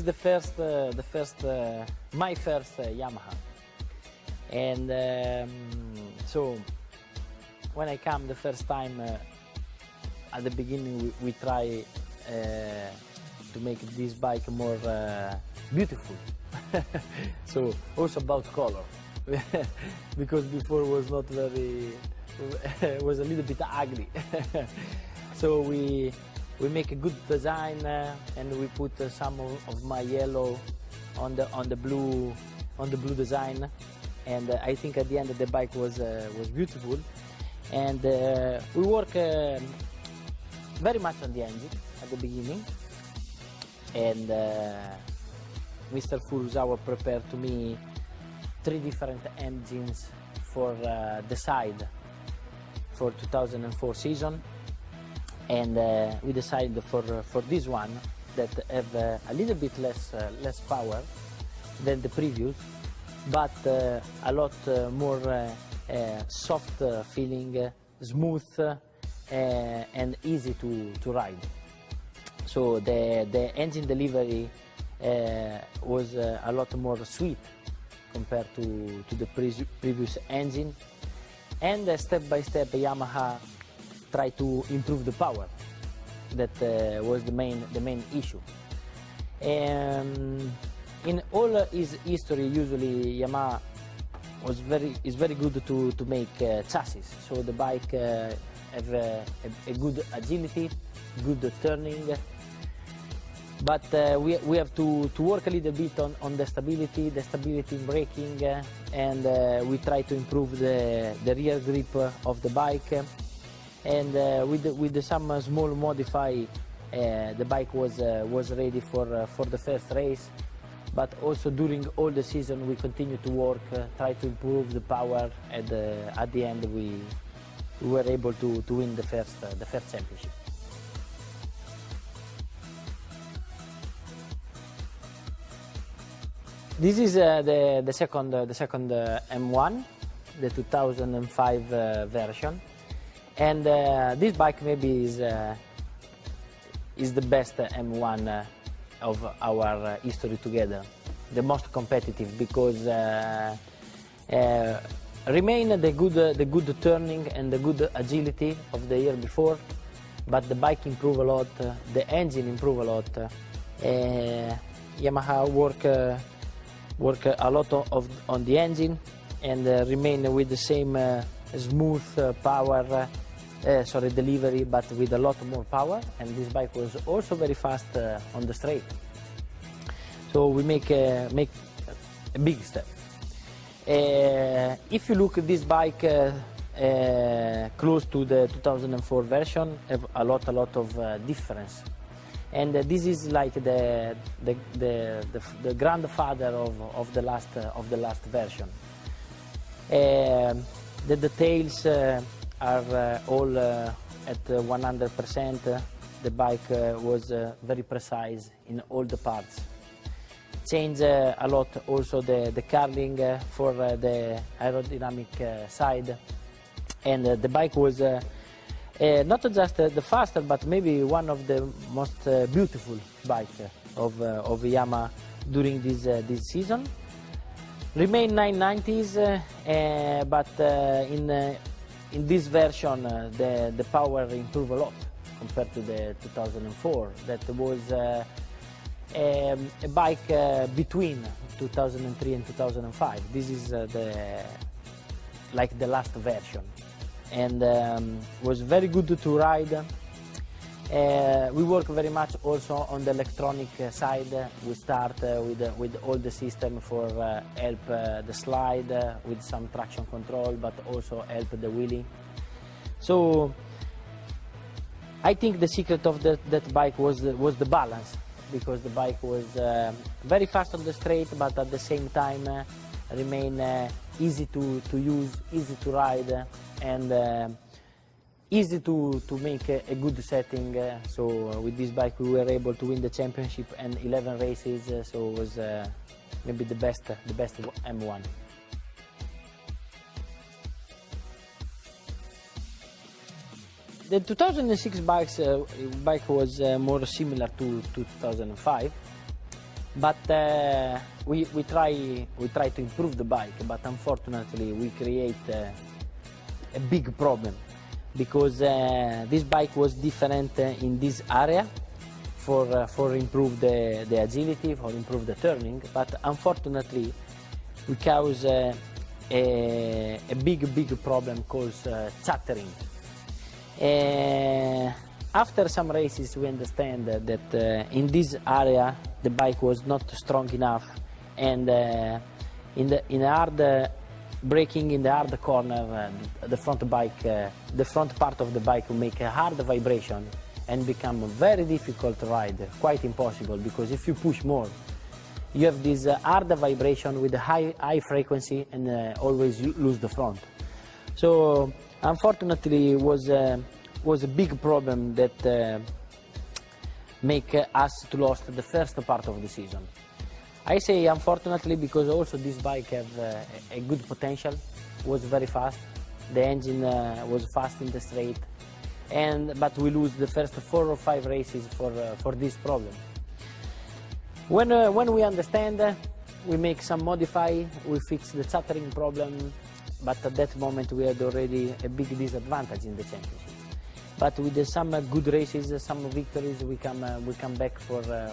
is my first Yamaha, and so when I come the first time, at the beginning we try to make this bike more beautiful. So also about color, because before was not very, was a little bit ugly. So we make a good design, and we put some of my yellow on the blue design, and I think at the end the bike was beautiful. And we work very much on the engine at the beginning, and Mr. Furusawa prepared to me 3 different engines for the side for 2004 season, and we decided for this one that have a little bit less power than the previous, but a lot more soft feeling, smooth and easy to ride. So the engine delivery was a lot more sweet compared to the previous engine, and step by step Yamaha tried to improve the power. That was the main issue. In all his history, usually Yamaha is very good to make chassis. So the bike have a good agility, good turning. But we have to work a little bit on the stability in braking, and we try to improve the rear grip of the bike. And with some small modify, the bike was ready for the first race. But also during all the season we continue to work, try to improve the power, and at the end we were able to win the first championship. This is the second M1, the 2005 version, and this bike maybe is the best M1 of our history together, the most competitive, because remain the good turning and the good agility of the year before, but the bike improve a lot, the engine improve a lot. Yamaha work a lot on the engine, and remain with the same smooth power, delivery, but with a lot more power. And this bike was also very fast on the straight. So we make a big step. If you look at this bike close to the 2004 version, have a lot of difference. And this is like the grandfather of the last version. The details are all at 100%. The bike was very precise in all the parts. Change a lot also the curling for the aerodynamic side, and the bike was not just the faster, but maybe one of the most beautiful bike of Yamaha during this season. Remain 990s, but in this version the power improved a lot compared to the 2004. That was a bike between 2003 and 2005. This is like the last version, and was very good to ride. We work very much also on the electronic side. We start with all the system for help the slide with some traction control, but also help the wheelie. So I think the secret of that bike was the balance, because the bike was very fast on the straight, but at the same time remain easy to use, easy to ride, and easy to make a good setting. So with this bike we were able to win the championship and 11 races, so it was maybe the best M1. The 2006 bike was more similar to 2005. But we try to improve the bike, but unfortunately we create a big problem, because this bike was different in this area for improve the agility, for improve the turning, but unfortunately we cause a big problem called chattering. After some races we understand that in this area the bike was not strong enough, and in hard braking in the hard corner, the front part of the bike will make a hard vibration and become very difficult to ride, quite impossible, because if you push more, you have this hard vibration with a high frequency, and always you lose the front. So unfortunately it was a big problem that make us to lose the first part of the season. I say unfortunately because also this bike have a good potential, was very fast, the engine was fast in the straight, but we lose the first 4 or 5 races for this problem. When we understand, we make some modify, we fix the chattering problem, but at that moment we had already a big disadvantage in the championship. But with some good races, some victories, we come back for the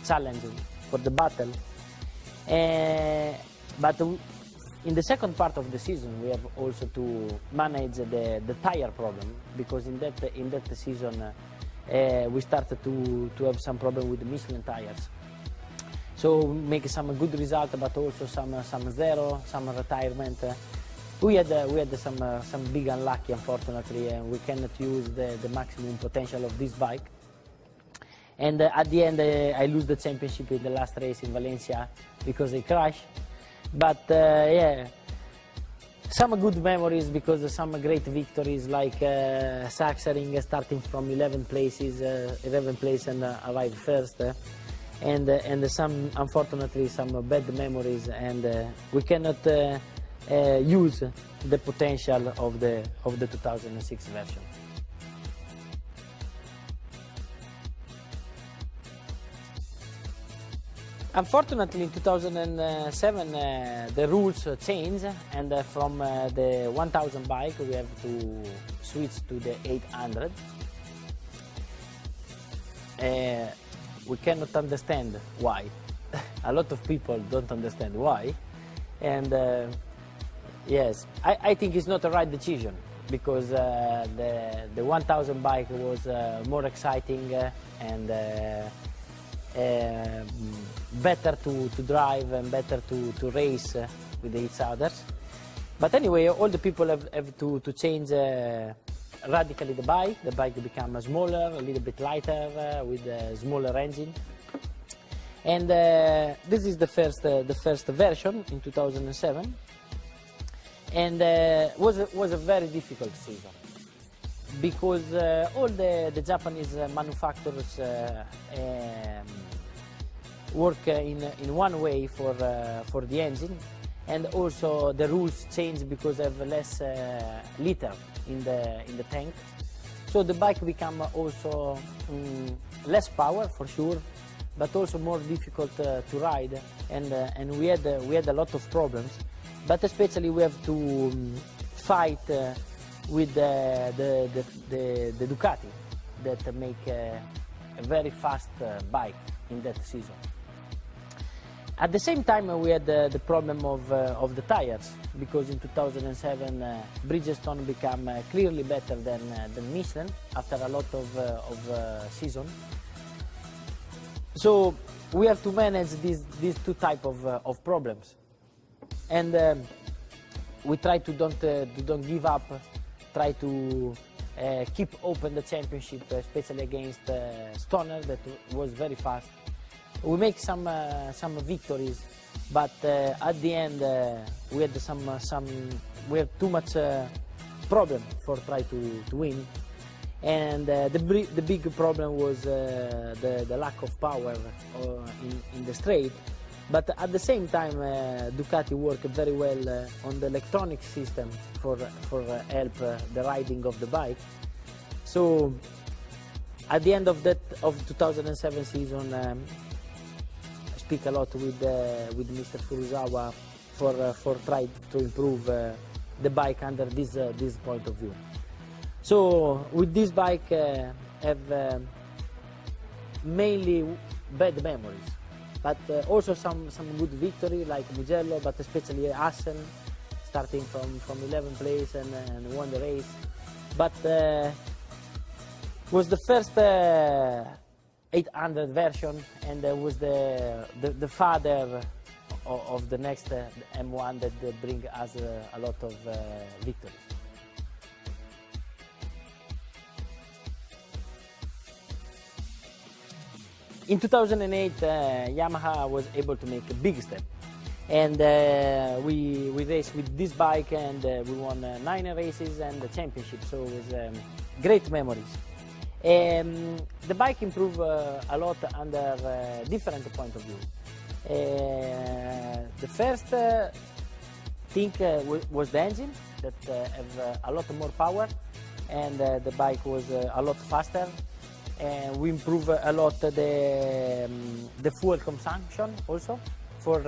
challenge, for the battle. But in the second part of the season, we have also to manage the tire problem, because in that season we started to have some problem with the Michelin tires. So we make some good result, but also some zero, some retirement. We had some big unlucky, unfortunately, and we cannot use the maximum potential of this bike. And at the end, I lose the championship in the last race in Valencia because I crashed. But yeah, some good memories, because some great victories like Sachsenring, starting from 11 places and arrived first. And some, unfortunately, some bad memories, and we cannot use the potential of the 2006 version. Unfortunately, in 2007 the rules changed, and from the 1000 bike we have to switch to the 800. We cannot understand why. A lot of people don't understand why, and yes, I think it's not the right decision, because the 1000 bike was more exciting and better to drive and better to race with each other. But anyway, all the people have to change radically the bike. The bike become smaller, a little bit lighter, with a smaller engine. And this is the first version in 2007. And was a very difficult season, because all the Japanese manufacturers work in one way for the engine, and also the rules change because they have less liter in the tank. So the bike become also less power for sure, but also more difficult to ride, and we had a lot of problems. But especially we have to fight with the Ducati, that make a very fast bike in that season. At the same time, we had the problem of the tires, because in 2007 Bridgestone became clearly better than Michelin after a lot of season. So we have to manage these two type of problems. And we try to don't give up, try to keep open the championship, especially against Stoner, that was very fast. We make some victories, but at the end we had too much problem for try to win, and the big problem was the lack of power in the straight. But at the same time, Ducati worked very well on the electronic system for help the riding of the bike. So At the end of 2007 season, I speak a lot with Mr. Furuzawa for try to improve the bike under this point of view. So with this bike, have mainly bad memories, but also some good victory like Mugello, but especially Assen, starting from 11th place and won the race. But was the first 800 version, and was the father of the next M1 that bring us a lot of victories. In 2008, Yamaha was able to make a big step, and we raced with this bike, and we won 9 races and the championship. So it was great memories. The bike improved a lot under different point of view. The first thing was the engine that have a lot more power, and the bike was a lot faster. And we improve a lot the fuel consumption also for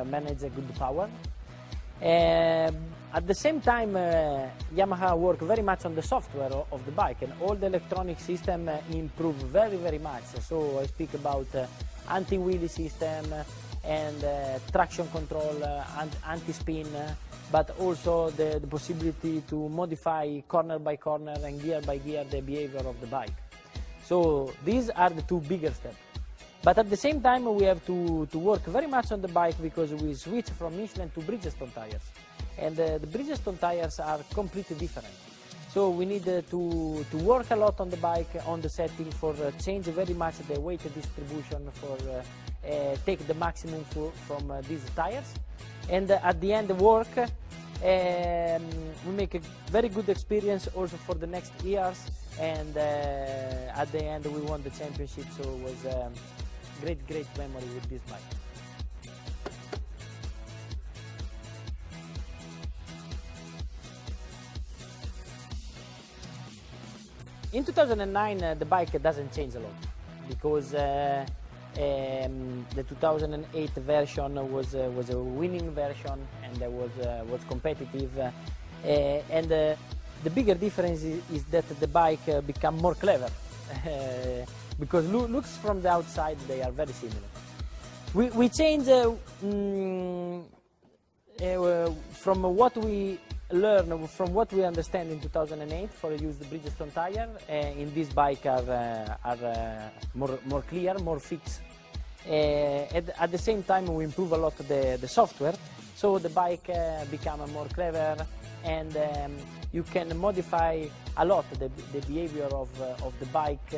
manage a good power. At the same time, Yamaha work very much on the software of the bike, and all the electronic system improve very much. So I speak about anti-wheelie system and traction control, anti-spin, but also the possibility to modify corner by corner and gear by gear the behavior of the bike. So these are the 2 bigger steps. But at the same time, we have to work very much on the bike, because we switch from Michelin to Bridgestone tires. And the Bridgestone tires are completely different. So we need to work a lot on the bike, on the setting, for change very much the weight distribution, for take the maximum from these tires. And at the end work, we make a very good experience also for the next years. And at the end we won the championship, so it was great memory with this bike. In 2009 the bike doesn't change a lot, because the 2008 version was a winning version, and was competitive, and the bigger difference is that the bike become more clever, because looks from the outside they are very similar. We change from what we learn, from what we understand in 2008 for use the Bridgestone tire. In this bike are more clear, more fixed. At the same time we improve a lot the software, so the bike become more clever, and you can modify a lot the behavior of the bike,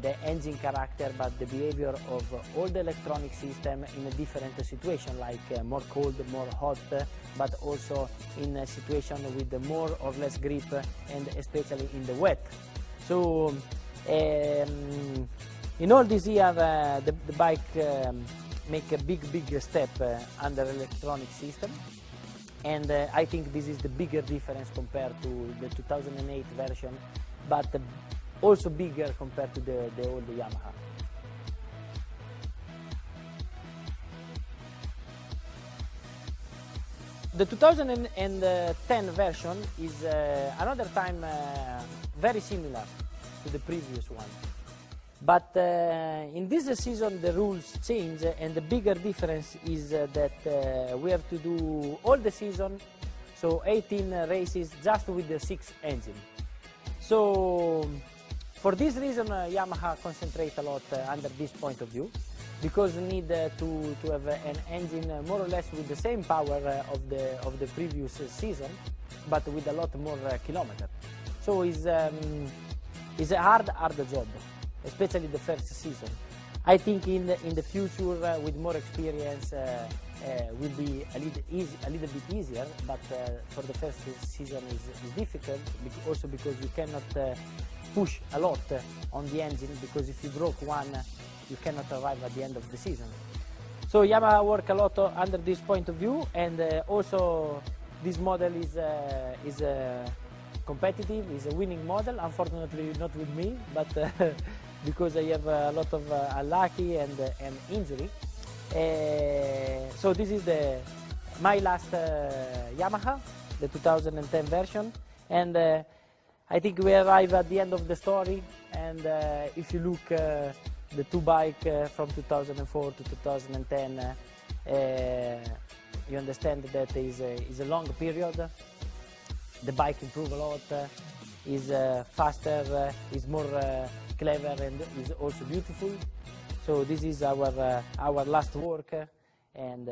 the engine character, but the behavior of all the electronic system in a different situation, like more cold, more hot, but also in a situation with more or less grip, and especially in the wet. So in all this year the bike make a big step under electronic system. And I think this is the bigger difference compared to the 2008 version, but also bigger compared to the old Yamaha. The 2010 version is another time very similar to the previous one. But in this season the rules change, and the bigger difference is that we have to do all the season, so 18 races just with the 6 engine. So for this reason Yamaha concentrate a lot under this point of view, because we need to have an engine more or less with the same power of the previous season, but with a lot more kilometer. So it's a hard job, especially the first season. I think in the future with more experience will be a little bit easier, but for the first season is difficult, also because you cannot push a lot on the engine, because if you broke one you cannot arrive at the end of the season. So Yamaha work a lot under this point of view, and also this model is competitive. It's a winning model. Unfortunately, not with me, but because I have a lot of unlucky and injury. So this is my last Yamaha, the 2010 version, and I think we arrive at the end of the story. And if you look the two bikes from 2004 to 2010, you understand that is a long period. The bike improved a lot, is faster, is more clever, and is also beautiful. So this is our last work, and